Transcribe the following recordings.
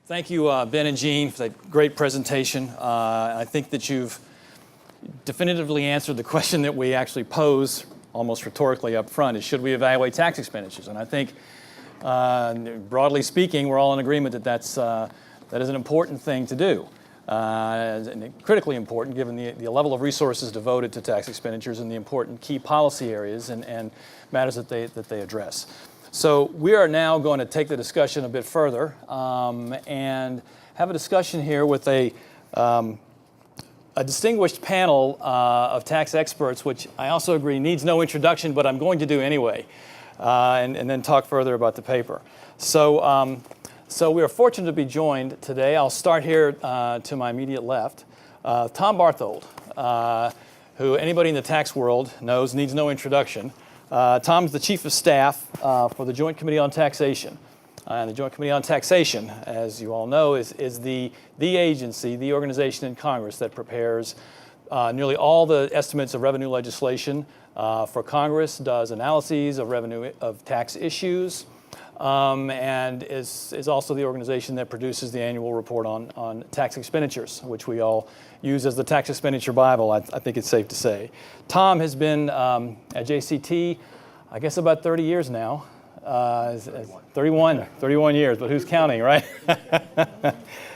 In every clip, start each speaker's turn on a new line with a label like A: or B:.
A: Thank you, Ben and Jean, for that great presentation. I think that you've definitively answered the question that we actually pose almost rhetorically up front, is should we evaluate tax expenditures? And I think, broadly speaking, we're all in agreement that that is an important thing to do. And critically important given the level of resources devoted to tax expenditures and the important key policy areas and matters that they address. So we are now going to take the discussion a bit further and have a discussion here with a distinguished panel of tax experts, which I also agree needs no introduction, but I'm going to do anyway, and then talk further about the paper. So we are fortunate to be joined today. I'll start here to my immediate left. Tom Barthold, who anybody in the tax world knows needs no introduction. Tom's the Chief of Staff for the Joint Committee on Taxation. And the Joint Committee on Taxation, as you all know, is the agency, the organization in Congress that prepares nearly all the estimates of revenue legislation for Congress, does analyses of revenue of tax issues, and is also the organization that produces the annual report on tax expenditures, which we all use as the tax expenditure Bible, I think it's safe to say. Tom has been at JCT, I guess about 30 years now. 31 years, but who's counting, right?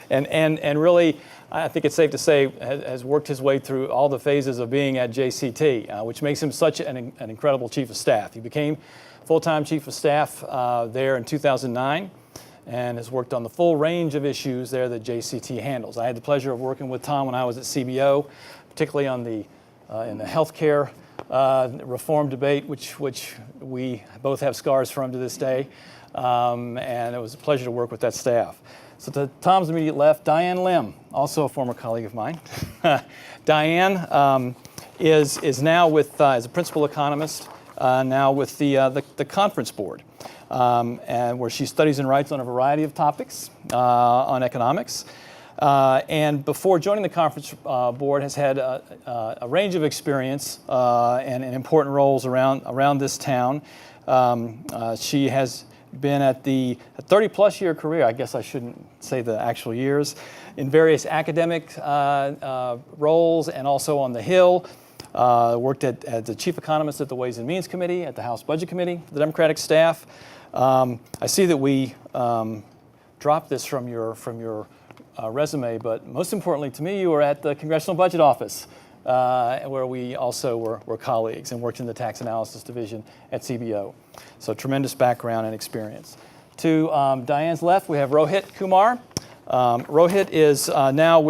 A: and really, I think it's safe to say, has worked his way through all the phases of being at JCT, which makes him such an incredible Chief of Staff. He became full-time Chief of Staff there in 2009 and has worked on the full range of issues there that JCT handles. I had the pleasure of working with Tom when I was at CBO, particularly on in the healthcare reform debate, which we both have scars from to this day, and it was a pleasure to work with that staff. So to Tom's immediate left, Diane Lim, also a former colleague of mine. Diane is now as a principal economist now with the conference board, and where she studies and writes on a variety of topics on economics. And before joining the conference board has had a range of experience and important roles around this town. She has been at the 30-plus year career, I guess I shouldn't say the actual years, in various academic roles and also on the Hill. Worked as the chief economist at the Ways and Means Committee, at the House Budget Committee, the Democratic staff. I see that we dropped this from your resume, but most importantly to me, you were at the Congressional Budget Office, where we also were colleagues and worked in the Tax Analysis Division at CBO. So tremendous background and experience. To Diane's left, we have Rohit Kumar. Rohit is now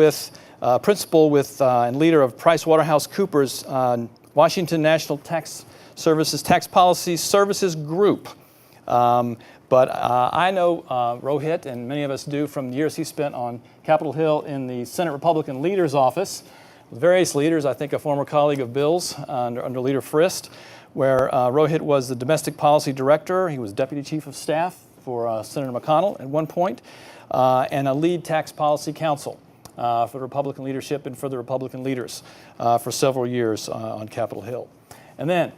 A: principal and leader of PricewaterhouseCoopers Washington National Tax Services Tax Policy Services Group. But I know Rohit, and many of us do, from the years he spent on Capitol Hill in the Senate Republican Leader's Office, with various leaders, I think a former colleague of Bill's under Leader Frist, where Rohit was the Domestic Policy Director. He was Deputy Chief of Staff for Senator McConnell at one point, and a lead tax policy counsel for the Republican leadership and for the Republican leaders for several years on Capitol Hill. And then,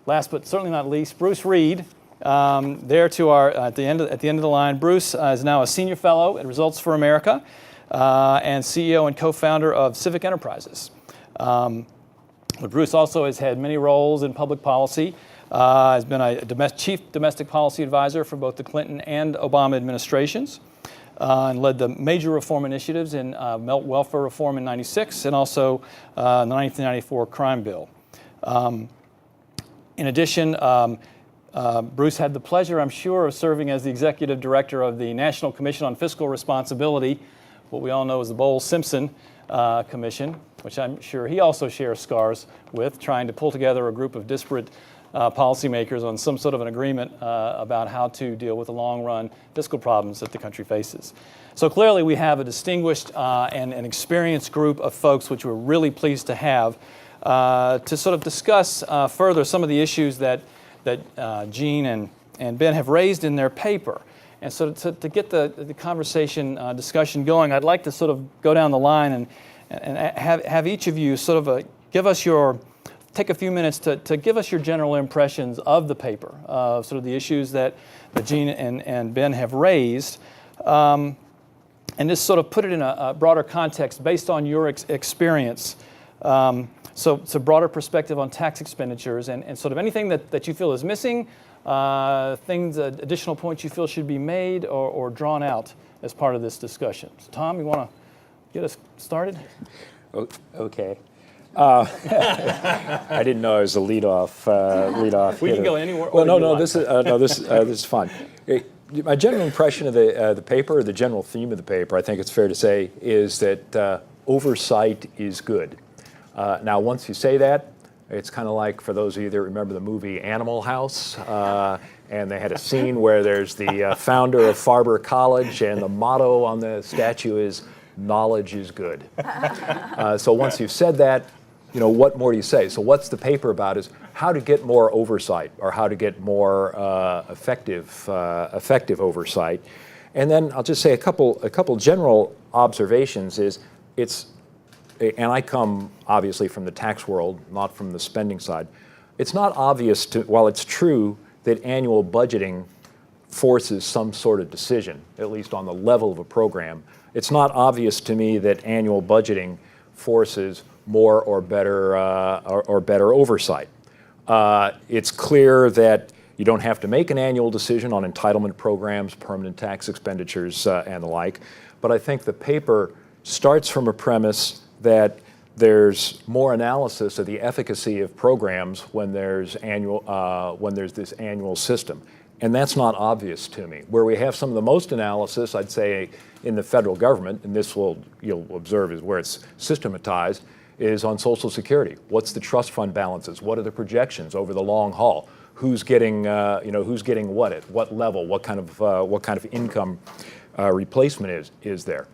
A: last but certainly not least, Bruce Reed. There to our at the end of the line, Bruce is now a senior fellow at Results for America and CEO and co-founder of Civic Enterprises. But Bruce also has had many roles in public policy. Has been a chief domestic policy advisor for both the Clinton and Obama administrations, and led the major reform initiatives in welfare reform in '96 and also the 1994 crime bill. In addition. Bruce had the pleasure, I'm sure, of serving as the executive director of the National Commission on Fiscal Responsibility, what we all know as the Bowles-Simpson Commission, which I'm sure he also shares scars with, trying to pull together a group of disparate policymakers on some sort of an agreement about how to deal with the long-run fiscal problems that the country faces. So clearly we have a distinguished and an experienced group of folks which we're really pleased to have to sort of discuss further some of the issues that Jean and Ben have raised in their paper. And so to get the conversation discussion going, I'd like to sort of go down the line and have each of you sort of take a few minutes to give us your general impressions of the paper, of sort of the issues that Jean and Ben have raised. and just sort of put it in a broader context based on your experience. So it's a broader perspective on tax expenditures and sort of anything that you feel is missing, additional points you feel should be made or drawn out as part of this discussion. So Tom, you want to get us started?
B: Okay. I didn't know I was a lead-off.
A: We
B: hitter.
A: can go anywhere.
B: Well, no. This is fun. My general impression of the paper, or the general theme of the paper, I think it's fair to say, is that oversight is good. Now, once you say that, it's kind of like, for those of you that remember the movie Animal House, and they had a scene where there's the founder of Farber College, and the motto on the statue is, "Knowledge is good." So once you've said that, what more do you say? So what's the paper about is how to get more oversight, or how to get more effective oversight. And then I'll just say a couple general observations is and I come obviously from the tax world, not from the spending side. It's not obvious while it's true that annual budgeting forces some sort of decision, at least on the level of a program. It's not obvious to me that annual budgeting forces more or better oversight. It's clear that you don't have to make an annual decision on entitlement programs, permanent tax expenditures, and the like. But I think the paper starts from a premise that there's more analysis of the efficacy of programs when there's this annual system. And that's not obvious to me. Where we have some of the most analysis, I'd say, in the federal government, and this you'll observe is where it's systematized, is on Social Security. What's the trust fund balances? What are the projections over the long haul? Who's getting what at what level? What kind of income replacement is there?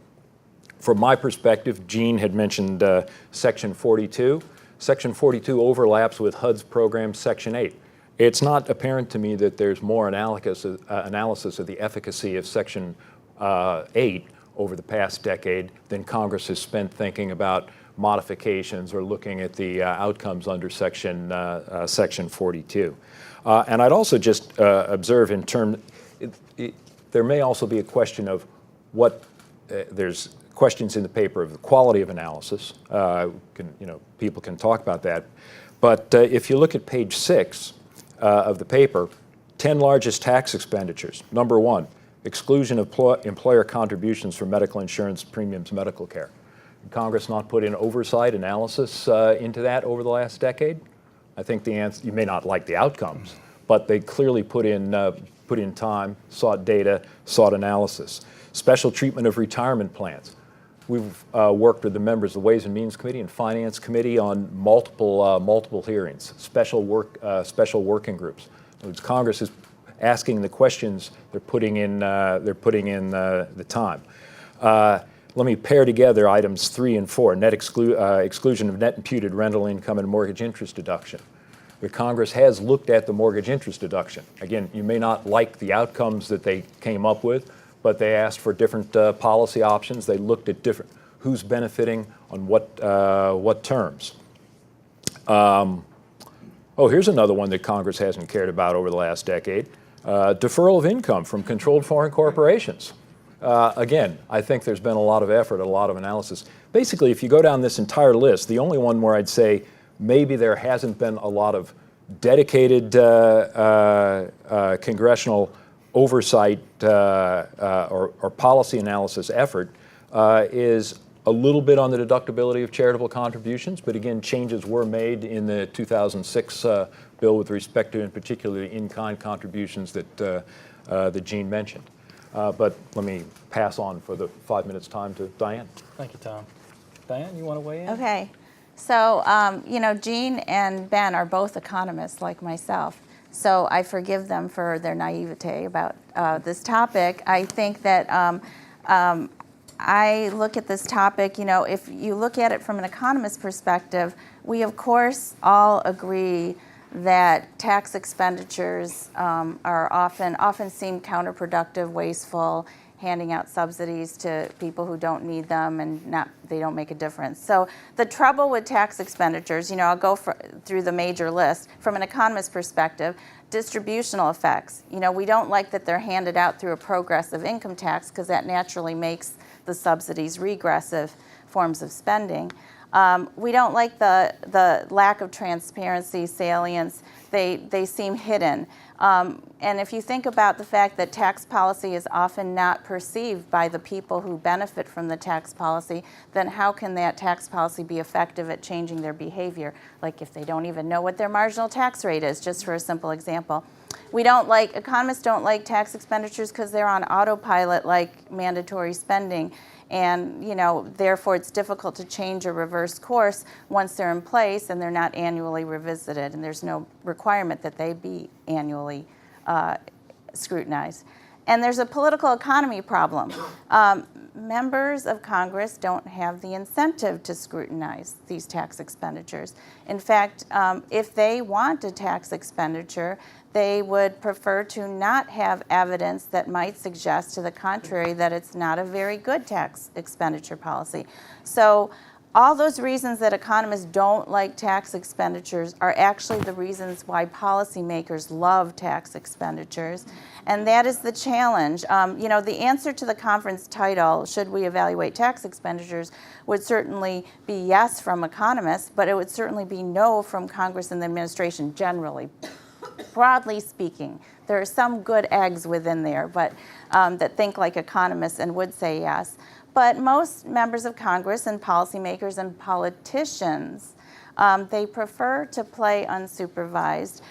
B: From my perspective, Gene had mentioned Section 42. Section 42 overlaps with HUD's program Section 8. It's not apparent to me that there's more analysis of the efficacy of Section 8 over the past decade than Congress has spent thinking about modifications or looking at the outcomes under Section 42. And I'd also just observe there may also be a question of there's questions in the paper of the quality of analysis. People can talk about that. But if you look at page 6 of the paper, 10 largest tax expenditures. Number 1, exclusion of employer contributions for medical insurance premiums, medical care. Did Congress not put in oversight analysis into that over the last decade? I think the answer, you may not like the outcomes, but they clearly put in time, sought data, sought analysis. Special treatment of retirement plans. We've worked with the members of the Ways and Means Committee and Finance Committee on multiple hearings, special working groups. Congress is asking the questions, they're putting in the time. Let me pair together items 3 and 4, exclusion of net imputed rental income and mortgage interest deduction. The Congress has looked at the mortgage interest deduction. Again, you may not like the outcomes that they came up with, but they asked for different policy options. They looked at who's benefiting on what terms. Here's another one that Congress hasn't cared about over the last decade. Deferral of income from controlled foreign corporations. Again, I think there's been a lot of effort, a lot of analysis. Basically, if you go down this entire list, the only one where I'd say maybe there hasn't been a lot of dedicated congressional oversight or policy analysis effort is a little bit on the deductibility of charitable contributions, but again, changes were made in the 2006 bill with respect to, in particular, the in-kind contributions that Gene mentioned. But let me pass on for the 5 minutes time to Diane.
A: Thank you, Tom. Diane, you want to weigh in?
C: Okay. So, Gene and Ben are both economists like myself. So I forgive them for their naivete about this topic. I think that I look at this topic, if you look at it from an economist perspective, we of course all agree that tax expenditures are often seem counterproductive, wasteful, handing out subsidies to people who don't need them and they don't make a difference. So the trouble with tax expenditures, I'll go through the major list. From an economist perspective, distributional effects. We don't like that they're handed out through a progressive income tax because that naturally makes the subsidies, regressive forms of spending. We don't like the lack of transparency, salience. They seem hidden. And if you think about the fact that tax policy is often not perceived by the people who benefit from the tax policy, then how can that tax policy be effective at changing their behavior? Like if they don't even know what their marginal tax rate is, just for a simple example. Economists don't like tax expenditures because they're on autopilot like mandatory spending. And, therefore it's difficult to change or reverse course once they're in place and they're not annually revisited, and there's no requirement that they be annually scrutinized. And there's a political economy problem. Members of Congress don't have the incentive to scrutinize these tax expenditures. In fact, if they want a tax expenditure, they would prefer to not have evidence that might suggest to the contrary that it's not a very good tax expenditure policy. So all those reasons that economists don't like tax expenditures are actually the reasons why policymakers love tax expenditures. And that is the challenge. The answer to the conference title, should we evaluate tax expenditures, would certainly be yes from economists, but it would certainly be no from Congress and the administration generally. Broadly speaking, there are some good eggs within there, but that think like economists and would say yes. But most members of Congress and policymakers and politicians, they prefer to play unsupervised.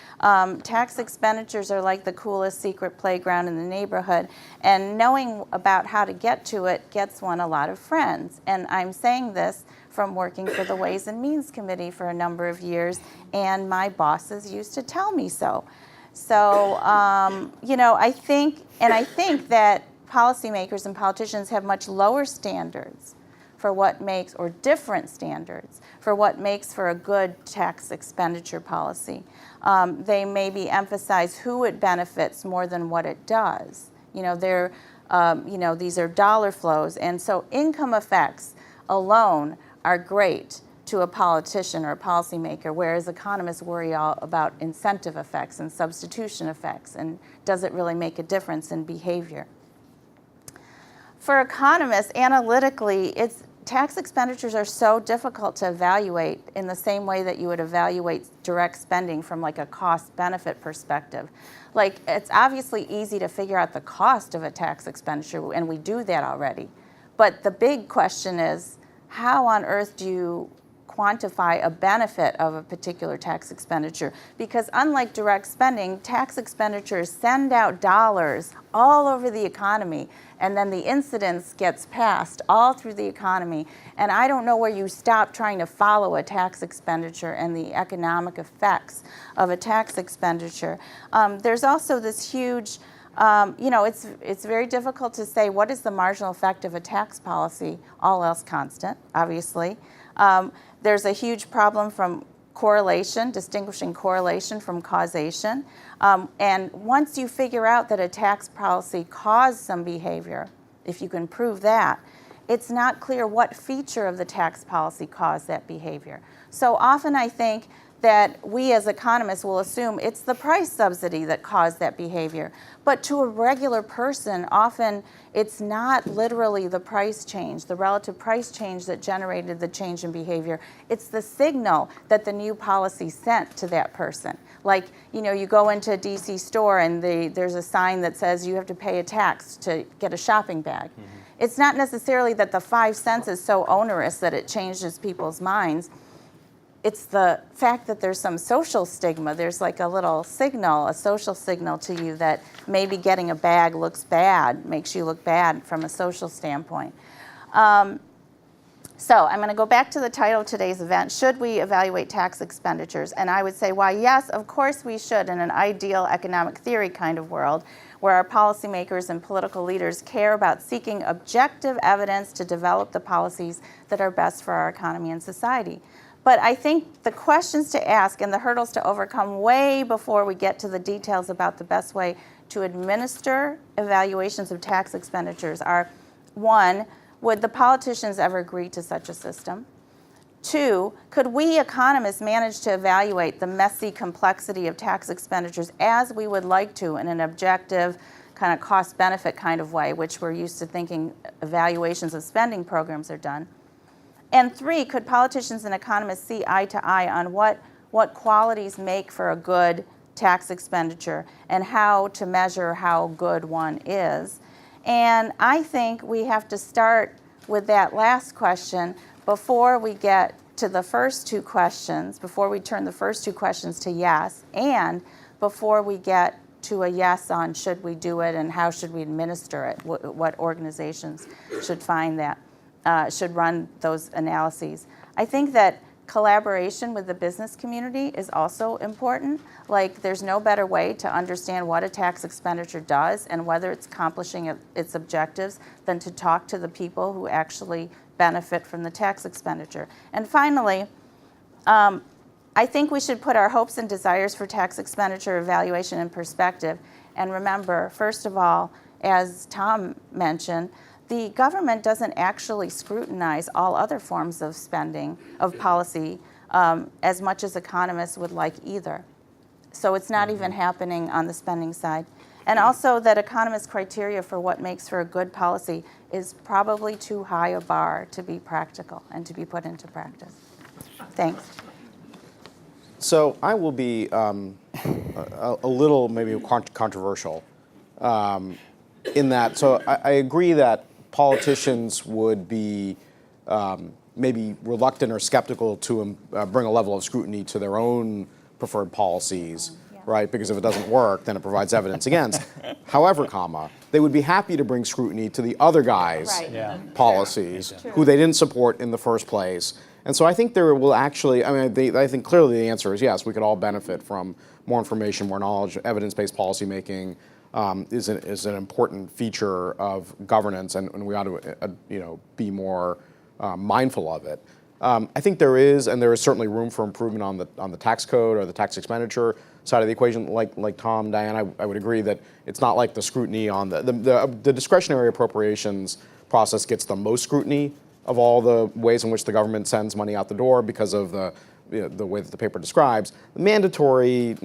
C: Tax expenditures are like the coolest secret playground in the neighborhood, and knowing about how to get to it gets one a lot of friends. And I'm saying this from working for the Ways and Means Committee for a number of years, and my bosses used to tell me so. So, I think that policymakers and politicians have much lower standards for what makes, or different standards for what makes for a good tax expenditure policy. They maybe emphasize who it benefits more than what it does. These are dollar flows, and so income effects alone are great to a politician or a policymaker, whereas economists worry all about incentive effects and substitution effects, and does it really make a difference in behavior? For economists, analytically, tax expenditures are so difficult to evaluate in the same way that you would evaluate direct spending from like a cost-benefit perspective. Like, it's obviously easy to figure out the cost of a tax expenditure, and we do that already. But the big question is, how on earth do you quantify a benefit of a particular tax expenditure? Because unlike direct spending, tax expenditures send out dollars all over the economy, and then the incidence gets passed all through the economy. And I don't know where you stop trying to follow a tax expenditure and the economic effects of a tax expenditure. There's also this huge it's very difficult to say what is the marginal effect of a tax policy, all else constant, obviously. There's a huge problem from correlation, distinguishing correlation from causation. And once you figure out that a tax policy caused some behavior, if you can prove that, it's not clear what feature of the tax policy caused that behavior. So often I think that we as economists will assume it's the price subsidy that caused that behavior. But to a regular person, often it's not literally the price change, the relative price change that generated the change in behavior. It's the signal that the new policy sent to that person. Like, you go into a DC store and there's a sign that says you have to pay a tax to get a shopping bag. Mm-hmm. It's not necessarily that the 5 cents is so onerous that it changes people's minds. It's the fact that there's some social stigma. There's like a little signal, a social signal to you that maybe getting a bag looks bad, makes you look bad from a social standpoint. So I'm going to go back to the title of today's event, Should We Evaluate Tax Expenditures? And I would say, why, yes, of course we should, in an ideal economic theory kind of world, where our policymakers and political leaders care about seeking objective evidence to develop the policies that are best for our economy and society. But I think the questions to ask and the hurdles to overcome way before we get to the details about the best way to administer evaluations of tax expenditures are, 1, would the politicians ever agree to such a system? 2, could we economists manage to evaluate the messy complexity of tax expenditures as we would like to in an objective, kind of cost-benefit kind of way, which we're used to thinking evaluations of spending programs are done. And 3, could politicians and economists see eye to eye on what qualities make for a good tax expenditure and how to measure how good one is? And I think we have to start with that last question before we get to the first 2 questions, before we turn the first 2 questions to yes, and before we get to a yes on should we do it and how should we administer it, what organizations should find that, should run those analyses. I think that collaboration with the business community is also important. Like, there's no better way to understand what a tax expenditure does and whether it's accomplishing its objectives than to talk to the people who actually benefit from the tax expenditure. And finally, I think we should put our hopes and desires for tax expenditure evaluation in perspective. And remember, first of all, as Tom mentioned, the government doesn't actually scrutinize all other forms of spending, of policy, as much as economists would like either. So it's not even happening on the spending side. And also that economists' criteria for what makes for a good policy is probably too high a bar to be practical and to be put into practice. Thanks.
D: So I will be a little maybe controversial in that. So I agree that politicians would be maybe reluctant or skeptical to bring a level of scrutiny to their own preferred policies, right? Because if it doesn't work, then it provides evidence against. However, they would be happy to bring scrutiny to the other guys' policies who they didn't support in the first place. And so I think there will actually, I think clearly the answer is yes, we could all benefit from more information, more knowledge. Evidence-based policymaking is an important feature of governance, and we ought to be more mindful of it. I think there is certainly room for improvement on the tax code or the tax expenditure side of the equation. Like Tom, Diane, I would agree that it's not like the scrutiny on the discretionary appropriations process gets the most scrutiny of all the ways in which the government sends money out the door because of the way that the paper describes. The mandatory,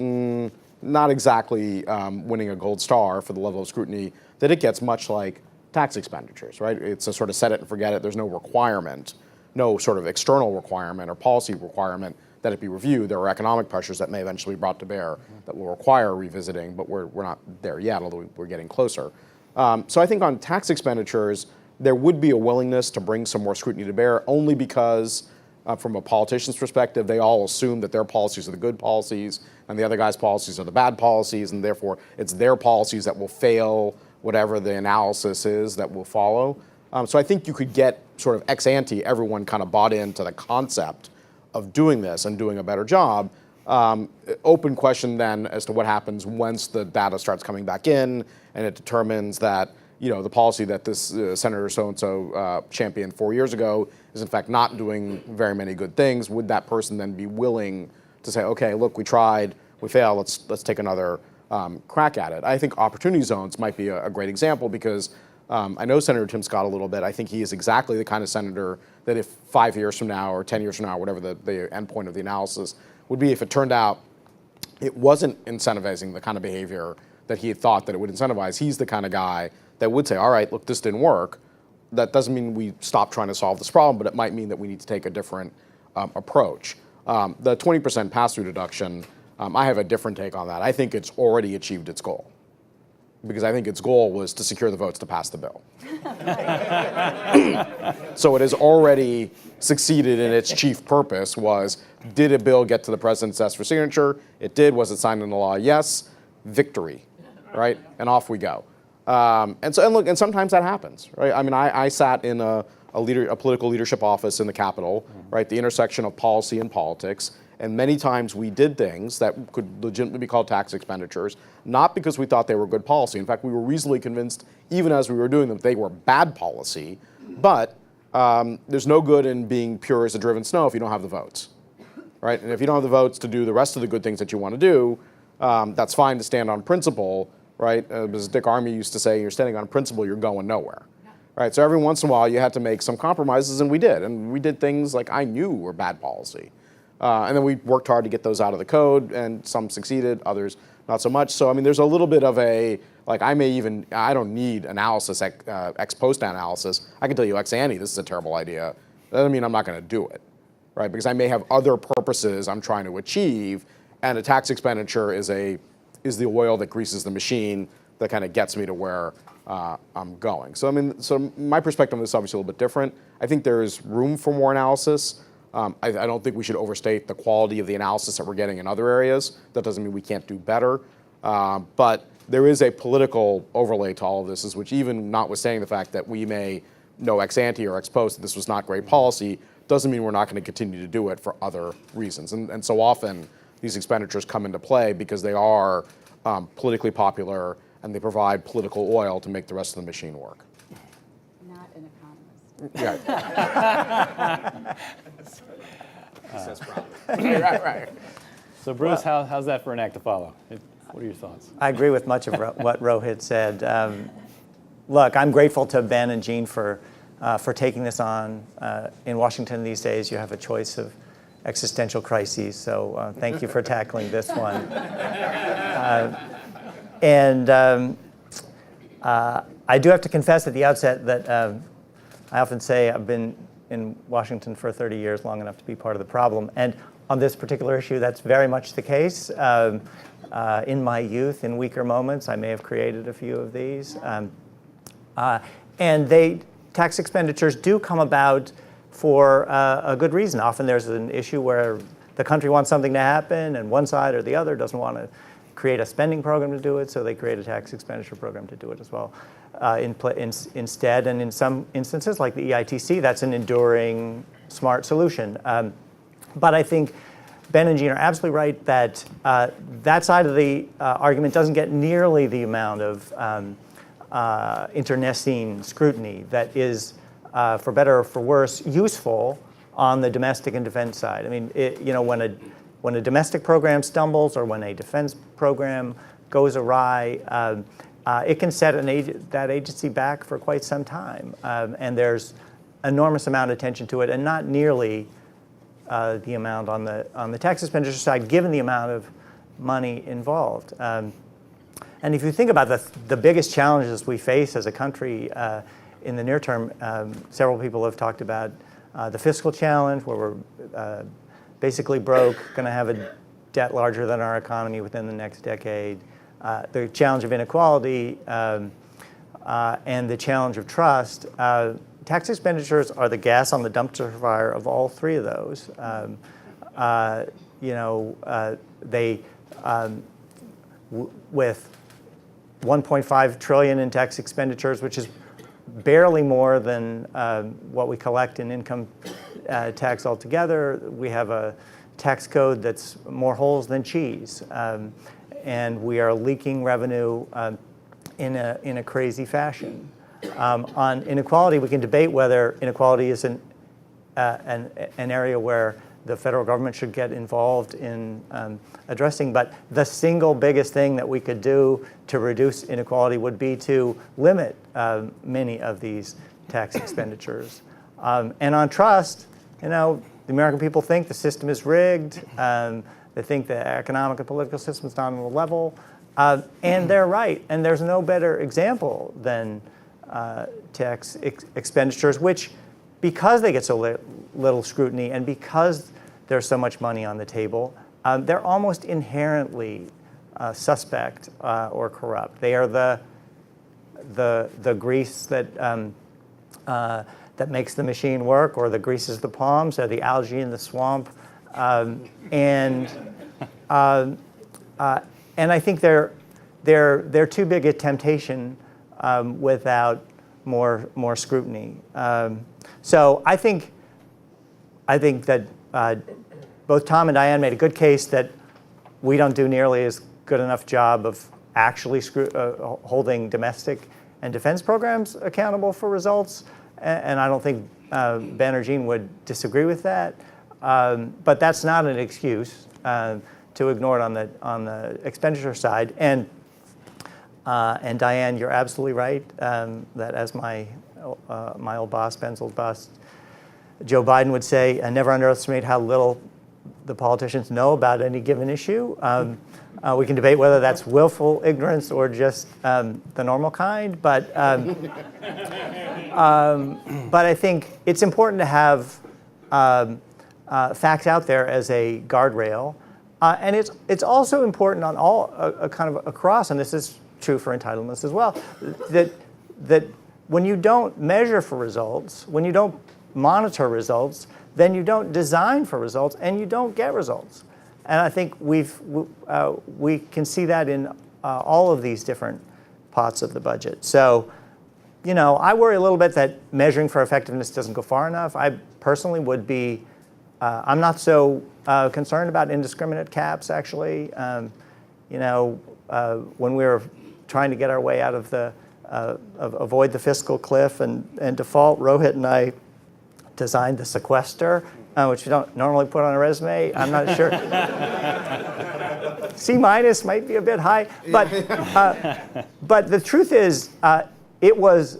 D: not exactly winning a gold star for the level of scrutiny that it gets, much like tax expenditures, right? It's a sort of set it and forget it. There's no requirement, no sort of external requirement or policy requirement that it be reviewed. There are economic pressures that may eventually be brought to bear that will require revisiting, but we're not there yet, although we're getting closer. So I think on tax expenditures, there would be a willingness to bring some more scrutiny to bear, only because from a politician's perspective, they all assume that their policies are the good policies and the other guy's policies are the bad policies, and therefore it's their policies that will fail whatever the analysis is that will follow. So I think you could get sort of ex ante, everyone kind of bought into the concept of doing this and doing a better job. Open question then as to what happens once the data starts coming back in and it determines that the policy that this Senator so-and-so championed 4 years ago is in fact not doing very many good things. Would that person then be willing to say, okay, look, we tried, we failed, let's take another crack at it? I think opportunity zones might be a great example because I know Senator Tim Scott a little bit. I think he is exactly the kind of senator that if 5 years from now or 10 years from now, whatever the end point of the analysis would be, if it turned out it wasn't incentivizing the kind of behavior that he had thought that it would incentivize, he's the kind of guy that would say, all right, look, this didn't work. That doesn't mean we stop trying to solve this problem, but it might mean that we need to take a different approach. The 20% pass-through deduction, I have a different take on that. I think it's already achieved its goal, because I think its goal was to secure the votes to pass the bill. So it has already succeeded in its chief purpose, was, did a bill get to the president's desk for signature? It did. Was it signed into law? Yes. Victory, right? And off we go. And sometimes that happens, right? I mean, I sat in a political leadership office in the Capitol, right? The intersection of policy and politics. And many times we did things that could legitimately be called tax expenditures, not because we thought they were good policy. In fact, we were reasonably convinced, even as we were doing them, they were bad policy. But there's no good in being pure as a driven snow if you don't have the votes, right? And if you don't have the votes to do the rest of the good things that you want to do, that's fine to stand on principle, right? As Dick Armey used to say, you're standing on principle, you're going nowhere, right? So every once in a while, you had to make some compromises, and we did. And we did things like I knew were bad policy. And then we worked hard to get those out of the code, and some succeeded, others not so much. So I mean, there's a little bit of a, like I don't need analysis, ex post analysis. I can tell you ex ante, this is a terrible idea. That doesn't mean I'm not going to do it, right? Because I may have other purposes I'm trying to achieve, and a tax expenditure is the oil that greases the machine that kind of gets me to where I'm going. So I mean, so my perspective on this is obviously a little bit different. I think there is room for more analysis. I don't think we should overstate the quality of the analysis that we're getting in other areas. That doesn't mean we can't do better. But there is a political overlay to all of this, which even notwithstanding the fact that we may know ex ante or ex post that this was not great policy, doesn't mean we're not going to continue to do it for other reasons. And so often these expenditures come into play because they are politically popular and they provide political oil to make the rest of the machine work.
C: Not an economist.
D: Yeah. Says probably. Right.
A: So Bruce, how's that for an act to follow? What are your thoughts?
E: I agree with much of what Rohit said. Look, I'm grateful to Ben and Jean for taking this on. In Washington these days, you have a choice of existential crises, so thank you for tackling this one. I do have to confess at the outset that I often say I've been in Washington for 30 years, long enough to be part of the problem. And on this particular issue, that's very much the case. In my youth, in weaker moments, I may have created a few of these. And tax expenditures do come about for a good reason. Often there's an issue where the country wants something to happen, and one side or the other doesn't want to create a spending program to do it, so they create a tax expenditure program to do it as well. Instead, and in some instances, like the EITC, that's an enduring, smart solution. But I think Ben and Jean are absolutely right that that side of the argument doesn't get nearly the amount of internecine scrutiny that is, for better or for worse, useful on the domestic and defense side. I mean, when a domestic program stumbles or when a defense program goes awry, it can set that agency back for quite some time. And there's enormous amount of attention to it, and not nearly the amount on the tax expenditure side, given the amount of money involved. And if you think about the biggest challenges we face as a country in the near term, several people have talked about the fiscal challenge, where we're basically broke, going to have a debt larger than our economy within the next decade, the challenge of inequality, and the challenge of trust. Tax expenditures are the gas on the dumpster fire of all three of those. With 1.5 trillion in tax expenditures, which is barely more than what we collect in income tax altogether, we have a tax code that's more holes than cheese, and we are leaking revenue in a crazy fashion. On inequality, we can debate whether inequality is an area where the federal government should get involved in addressing, but the single biggest thing that we could do to reduce inequality would be to limit many of these tax expenditures. And on trust, the American people think the system is rigged. They think the economic and political system is not on the level. And they're right. And there's no better example than tax expenditures, which, because they get so little scrutiny and because there's so much money on the table, they're almost inherently suspect or corrupt. They are the grease that makes the machine work, or the greases the palms, or the algae in the swamp, and I think they're too big a temptation without more scrutiny. So I think that both Tom and Diane made a good case that we don't do nearly as good enough job of actually holding domestic and defense programs accountable for results, and I don't think Ben or Jean would disagree with that. But that's not an excuse to ignore it on the expenditure side. And Diane, you're absolutely right that, as my old boss, Ben's old boss, Joe Biden would say, never underestimate how little the politicians know about any given issue. We can debate whether that's willful ignorance or just the normal kind, but I think it's important to have facts out there as a guardrail, and it's also important on all kind of across, and this is true for entitlements as well, that when you don't measure for results, when you don't monitor results, then you don't design for results, and you don't get results. And I think we can see that in all of these different pots of the budget. So, I worry a little bit that measuring for effectiveness doesn't go far enough. I personally would be, I'm not so concerned about indiscriminate caps, actually. When we were trying to get our way out of avoid the fiscal cliff and default, Rohit and I designed the sequester, which you don't normally put on a resume. I'm not sure. C- might be a bit high, but the truth is, it was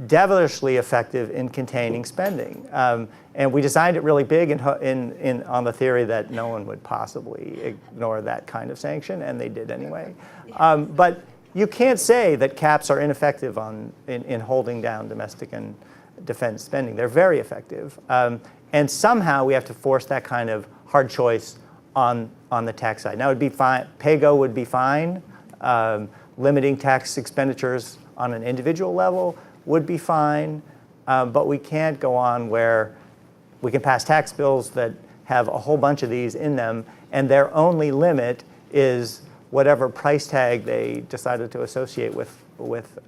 E: devilishly effective in containing spending, and we designed it really big on the theory that no one would possibly ignore that kind of sanction, and they did anyway. But you can't say that caps are ineffective in holding down domestic and defense spending. They're very effective. And somehow we have to force that kind of hard choice on the tax side. Now, it would be fine. PAYGO would be fine. Limiting tax expenditures on an individual level would be fine. But we can't go on where we can pass tax bills that have a whole bunch of these in them, and their only limit is whatever price tag they decided to associate with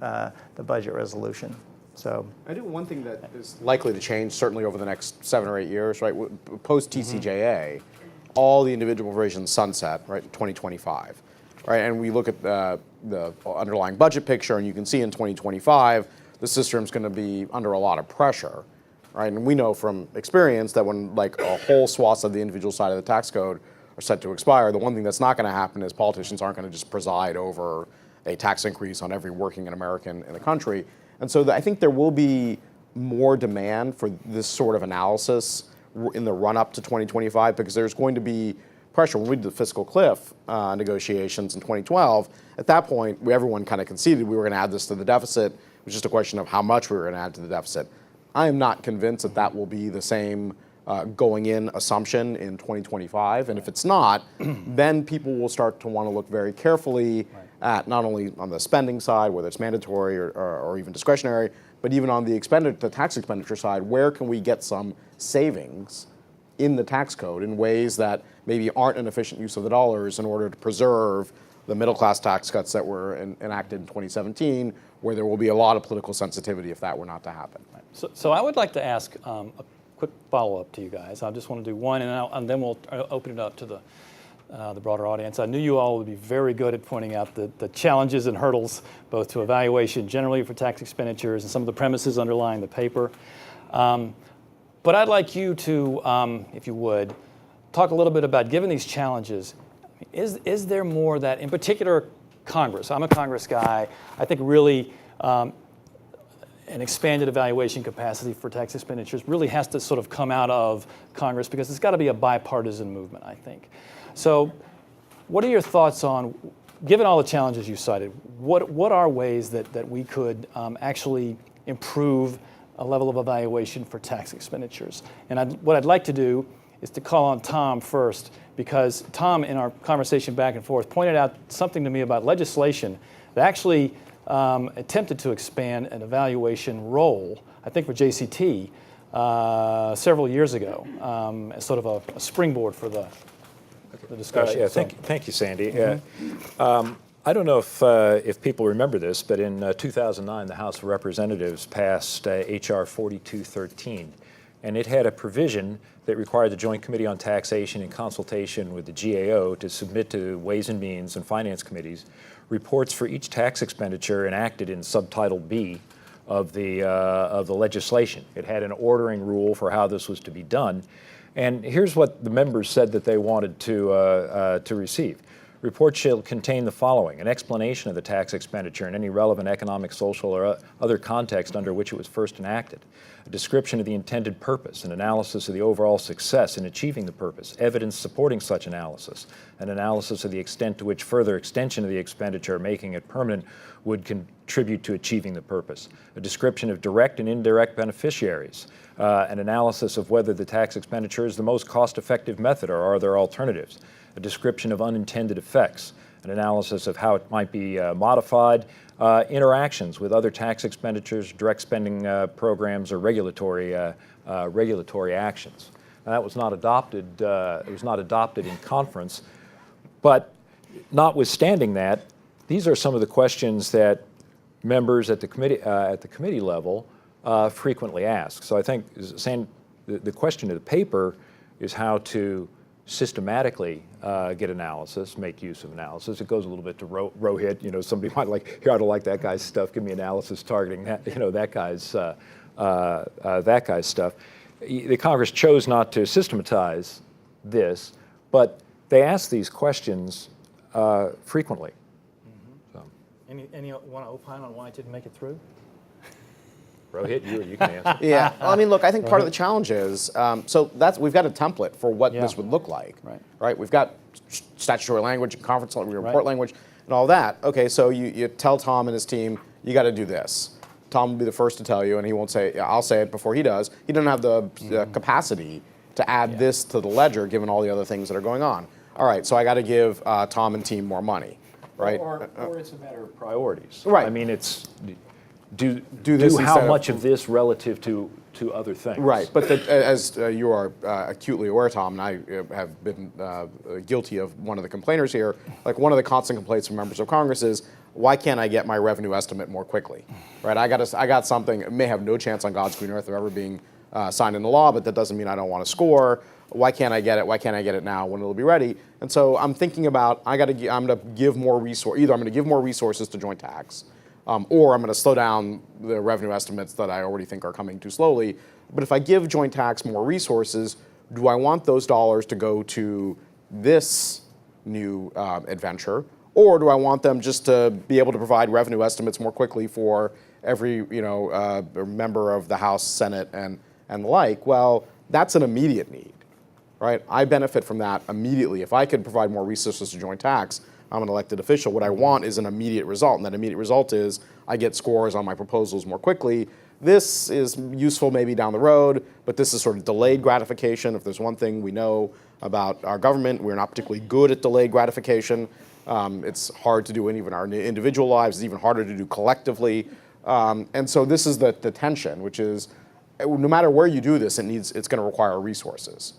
E: the budget resolution. So
D: I think one thing that is likely to change, certainly over the next 7 or 8 years, right? Post TCJA, all the individual provisions sunset, right? 2025, right? And we look at the underlying budget picture, and you can see in 2025 the system's going to be under a lot of pressure, right? And we know from experience that when like a whole swath of the individual side of the tax code are set to expire, the one thing that's not going to happen is politicians aren't going to just preside over a tax increase on every working American in the country. And so I think there will be more demand for this sort of analysis in the run-up to 2025, because there's going to be pressure. When we did the fiscal cliff negotiations in 2012, at that point, everyone kind of conceded we were going to add this to the deficit. It was just a question of how much we were going to add to the deficit. I am not convinced that that will be the same going in assumption in 2025. And if it's not, then people will start to want to look very carefully at not only on the spending side, whether it's mandatory or even discretionary, but even on the tax expenditure side, where can we get some savings in the tax code in ways that maybe aren't an efficient use of the dollars in order to preserve the middle class tax cuts that were enacted in 2017, where there will be a lot of political sensitivity if that were not to happen.
A: So I would like to ask a quick follow-up to you guys. I just want to do one, and then we'll open it up to the broader audience. I knew you all would be very good at pointing out the challenges and hurdles, both to evaluation generally for tax expenditures and some of the premises underlying the paper. But I'd like you to, if you would, talk a little bit about, given these challenges, is there more that, in particular, Congress, I'm a Congress guy, I think really an expanded evaluation capacity for tax expenditures really has to sort of come out of Congress, because it's got to be a bipartisan movement, I think. So what are your thoughts on, given all the challenges you cited, what are ways that we could actually improve a level of evaluation for tax expenditures? And what I'd like to do is to call on Tom first, because Tom, in our conversation back and forth, pointed out something to me about legislation that actually attempted to expand an evaluation role, I think for JCT, several years ago, as sort of a springboard for the discussion.
B: Thank you, Sandy. I don't know if people remember this, but in 2009, the House of Representatives passed H.R. 4213, and it had a provision that required the Joint Committee on Taxation, in consultation with the GAO, to submit to Ways and Means and Finance Committees reports for each tax expenditure enacted in Subtitle B of the legislation. It had an ordering rule for how this was to be done. And here's what the members said that they wanted to receive. Report shall contain the following: an explanation of the tax expenditure in any relevant economic, social, or other context under which it was first enacted, a description of the intended purpose, an analysis of the overall success in achieving the purpose, evidence supporting such analysis, an analysis of the extent to which further extension of the expenditure, making it permanent, would contribute to achieving the purpose, a description of direct and indirect beneficiaries, an analysis of whether the tax expenditure is the most cost-effective method or are there alternatives, a description of unintended effects, an analysis of how it might be modified, interactions with other tax expenditures, direct spending programs, or regulatory actions. Now, that was not adopted. It was not adopted in conference, but notwithstanding that, these are some of the questions that members at the committee level frequently ask. So I think the question of the paper is how to systematically get analysis, make use of analysis. It goes a little bit to Rohit. You know, somebody might like, here, I don't like that guy's stuff. Give me analysis targeting that, that guy's stuff. The Congress chose not to systematize this, but they ask these questions frequently. So.
A: Any want to opine on why it didn't make it through?
B: Rohit, you can answer.
D: Yeah, well, I mean, look, I think part of the challenge is, we've got a template for what this would look like, right? We've got statutory language, conference report language, and all that. Okay, so you tell Tom and his team, you got to do this. Tom will be the first to tell you, and he won't say, I'll say it before he does. He doesn't have the capacity to add this to the ledger, given all the other things that are going on. All right, so I got to give Tom and team more money, right?
B: Or it's a matter of priorities.
D: Right.
B: I mean, it's
D: do
B: how much of this relative to other things.
D: Right, but as you are acutely aware, Tom, and I have been guilty of one of the complainers here, like one of the constant complaints from members of Congress is, why can't I get my revenue estimate more quickly? Right, I got something, it may have no chance on God's green earth of ever being signed into law, but that doesn't mean I don't want to score. Why can't I get it? Why can't I get it now when it'll be ready? And so I'm thinking about, I'm going to give more resources, either I'm going to give more resources to joint tax, or I'm going to slow down the revenue estimates that I already think are coming too slowly. But if I give joint tax more resources, do I want those dollars to go to this new adventure, or do I want them just to be able to provide revenue estimates more quickly for every member of the House, Senate, and the like? Well, that's an immediate need, right? I benefit from that immediately. If I could provide more resources to joint tax, I'm an elected official. What I want is an immediate result, and that immediate result is I get scores on my proposals more quickly. This is useful maybe down the road, but this is sort of delayed gratification. If there's one thing we know about our government, we're not particularly good at delayed gratification. It's hard to do in even our individual lives. It's even harder to do collectively. And so this is the tension, which is no matter where you do this, it's going to require resources.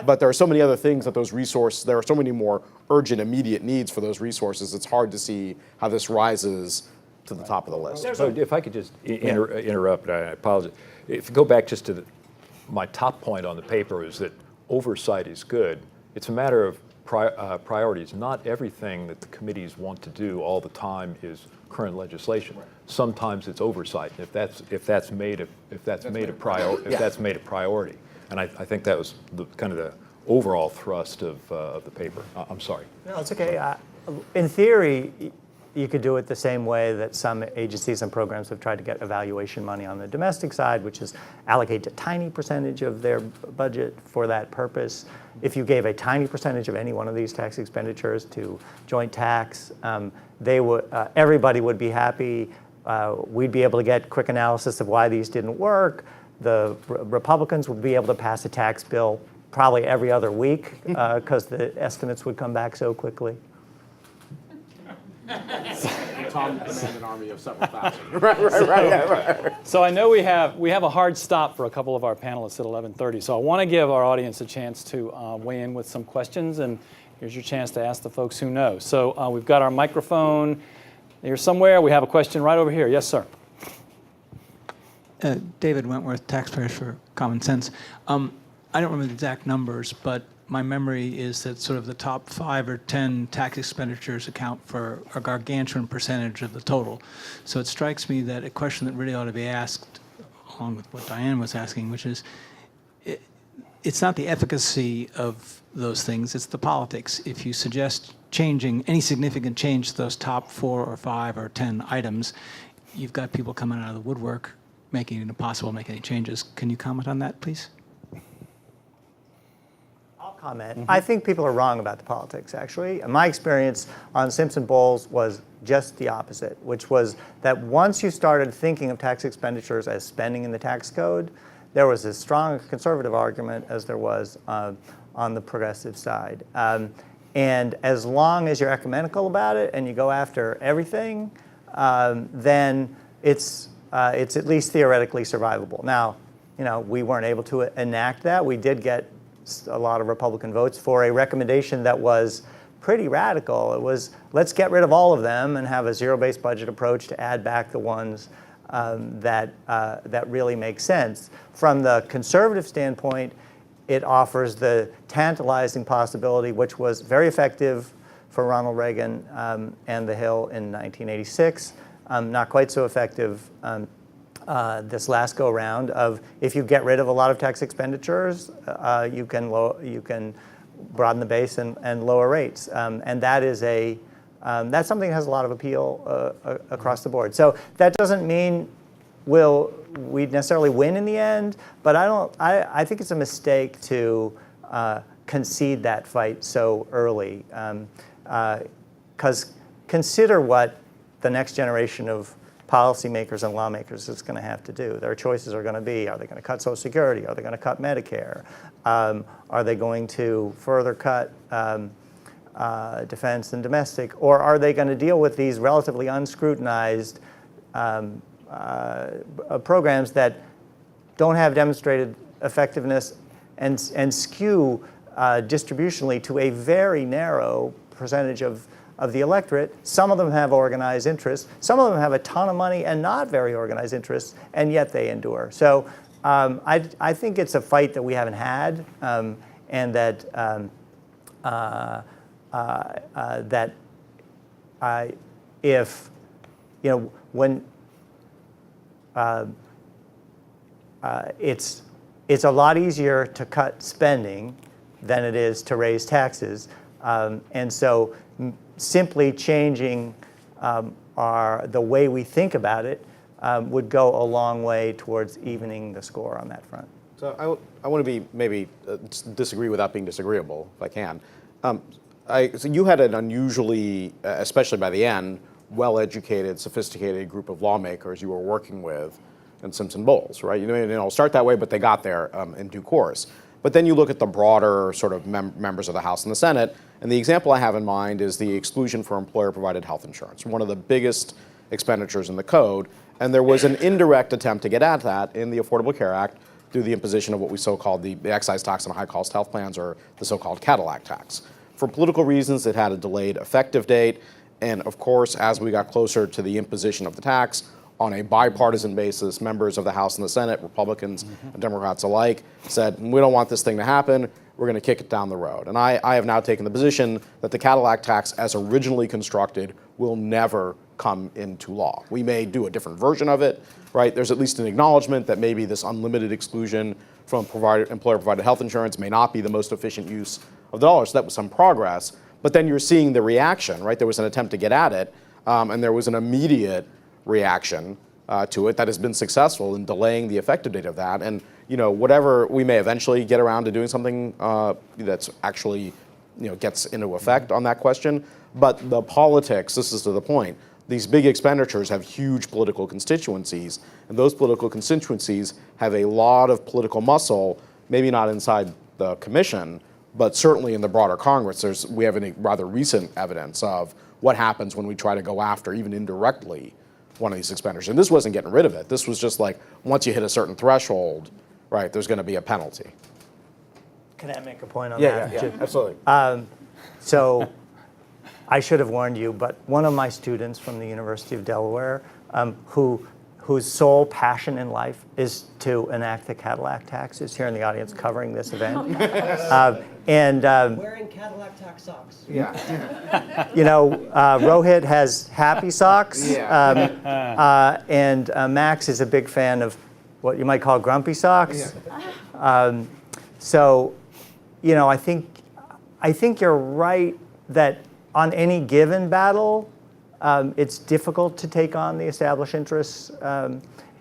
D: But there are so many other things that there are so many more urgent, immediate needs for those resources, it's hard to see how this rises to the top of the list.
B: So if I could just interrupt, I apologize. If you go back just to my top point on the paper is that oversight is good. It's a matter of priorities. Not everything that the committees want to do all the time is current legislation. Right. Sometimes it's oversight. If that's made a priority. And I think that was kind of the overall thrust of the paper. I'm sorry.
E: No, it's okay. In theory, you could do it the same way that some agencies and programs have tried to get evaluation money on the domestic side, which is allocate a tiny percentage of their budget for that purpose. If you gave a tiny percentage of any one of these tax expenditures to joint tax, everybody would be happy. We'd be able to get quick analysis of why these didn't work. The Republicans would be able to pass a tax bill probably every other week because the estimates would come back so quickly.
D: Tom command an army of several thousand. Right.
A: So I know we have a hard stop for a couple of our panelists at 11:30. So I want to give our audience a chance to weigh in with some questions, and here's your chance to ask the folks who know. So we've got our microphone here somewhere. We have a question right over here. Yes, sir.
F: David Wentworth, Taxpayers for Common Sense. I don't remember the exact numbers, but my memory is that sort of the top 5 or 10 tax expenditures account for a gargantuan percentage of the total. So it strikes me that a question that really ought to be asked, along with what Diane was asking, which is, it's not the efficacy of those things. It's the politics. If you suggest changing any significant change to those top 4 or 5 or 10 items, you've got people coming out of the woodwork making it impossible to make any changes. Can you comment on that, please?
E: I'll comment. I think people are wrong about the politics, actually. My experience on Simpson-Bowles was just the opposite, which was that once you started thinking of tax expenditures as spending in the tax code, there was as strong a conservative argument as there was on the progressive side. And as long as you're ecumenical about it and you go after everything, then it's at least theoretically survivable. Now, we weren't able to enact that. We did get a lot of Republican votes for a recommendation that was pretty radical. It was, let's get rid of all of them and have a zero-based budget approach to add back the ones that really make sense. From the conservative standpoint, it offers the tantalizing possibility, which was very effective for Ronald Reagan and the Hill in 1986, not quite so effective this last go-round, of if you get rid of a lot of tax expenditures, you can broaden the base and lower rates. And that is that's something that has a lot of appeal across the board. So that doesn't mean we'd necessarily win in the end, but I think it's a mistake to concede that fight so early. Because consider what the next generation of policymakers and lawmakers is going to have to do. Their choices are going to be, are they going to cut Social Security? Are they going to cut Medicare? Are they going to further cut defense and domestic? Or are they going to deal with these relatively unscrutinized programs that don't have demonstrated effectiveness and skew distributionally to a very narrow percentage of the electorate? Some of them have organized interests. Some of them have a ton of money and not very organized interests, and yet they endure. So I think it's a fight that we haven't had, and that when it's a lot easier to cut spending than it is to raise taxes, and so simply changing the way we think about it would go a long way towards evening the score on that front.
D: So I want to be maybe disagree without being disagreeable, if I can. So you had an unusually, especially by the end, well-educated, sophisticated group of lawmakers you were working with in Simpson-Bowles, right? You know, start that way, but they got there in due course. But then you look at the broader sort of members of the House and the Senate, and the example I have in mind is the exclusion for employer-provided health insurance, one of the biggest expenditures in the code. And there was an indirect attempt to get at that in the Affordable Care Act through the imposition of what we so-called the excise tax on high-cost health plans, or the so-called Cadillac tax. For political reasons, it had a delayed effective date. And of course, as we got closer to the imposition of the tax, on a bipartisan basis, members of the House and the Senate, Republicans and Democrats alike, said, we don't want this thing to happen, we're going to kick it down the road. And I have now taken the position that the Cadillac tax, as originally constructed, will never come into law. We may do a different version of it, right? There's at least an acknowledgement that maybe this unlimited exclusion from employer-provided health insurance may not be the most efficient use of the dollar, so that was some progress. But then you're seeing the reaction, right? There was an attempt to get at it, and there was an immediate reaction to it that has been successful in delaying the effective date of that. And whatever, we may eventually get around to doing something that's actually gets into effect on that question. But the politics, this is to the point, these big expenditures have huge political constituencies, and those political constituencies have a lot of political muscle, maybe not inside the commission, but certainly in the broader Congress. We have any rather recent evidence of what happens when we try to go after, even indirectly, one of these expenditures. And this wasn't getting rid of it. This was just like, once you hit a certain threshold, right, there's going to be a penalty.
E: Can I make a point on that?
D: Yeah, absolutely.
E: So I should have warned you, but one of my students from the University of Delaware, whose sole passion in life is to enact the Cadillac tax, is here in the audience covering this event.
G: Wearing Cadillac tax socks.
D: Yeah.
E: Rohit has happy socks,
D: Yeah.
E: and Max is a big fan of what you might call grumpy socks.
D: Yeah.
E: So, I think I think you're right that on any given battle, it's difficult to take on the established interests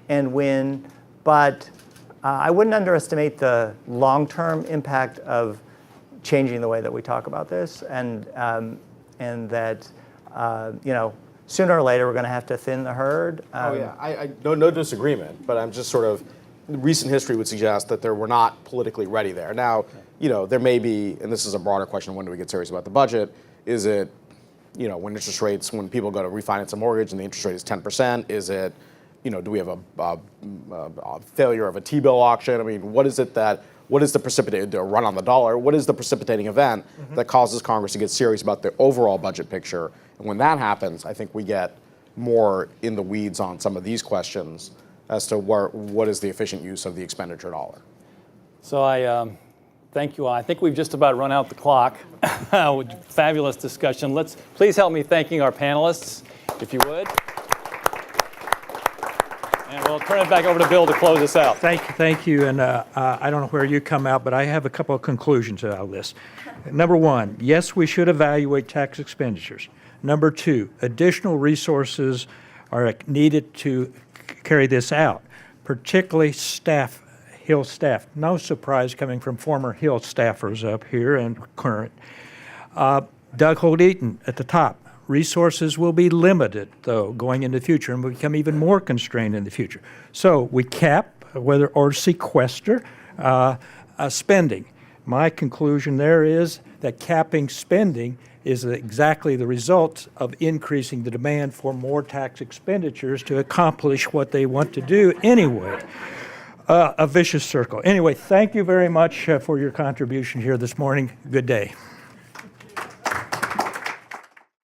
E: and win, but I wouldn't underestimate the long-term impact of changing the way that we talk about this, and that sooner or later we're going to have to thin the herd.
D: Oh yeah, I no disagreement, but I'm just sort of, recent history would suggest that we're not politically ready there. Now, there may be, and this is a broader question, when do we get serious about the budget? Is it, when interest rates, when people go to refinance a mortgage and the interest rate is 10%, is it, do we have a failure of a T-bill auction? I mean, what is the precipitating, a run on the dollar? What is the precipitating event that causes Congress to get serious about the overall budget picture? And when that happens, I think we get more in the weeds on some of these questions as to what is the efficient use of the expenditure dollar.
A: So I thank you all. I think we've just about run out the clock. Fabulous discussion. Please help me thanking our panelists, if you would. And we'll turn it back over to Bill to close us out.
G: Thank you. And I don't know where you come out, but I have a couple of conclusions out of this. Number one, yes, we should evaluate tax expenditures. Number two, additional resources are needed to carry this out, particularly staff, Hill staff. No surprise coming from former Hill staffers up here and current. Doug Holt-Eaton at the top. Resources will be limited, though, going into the future and will become even more constrained in the future. So we cap or sequester spending. My conclusion there is that capping spending is exactly the result of increasing the demand for more tax expenditures to accomplish what they want to do anyway. A vicious circle. Anyway, thank you very much for your contribution here this morning. Good day.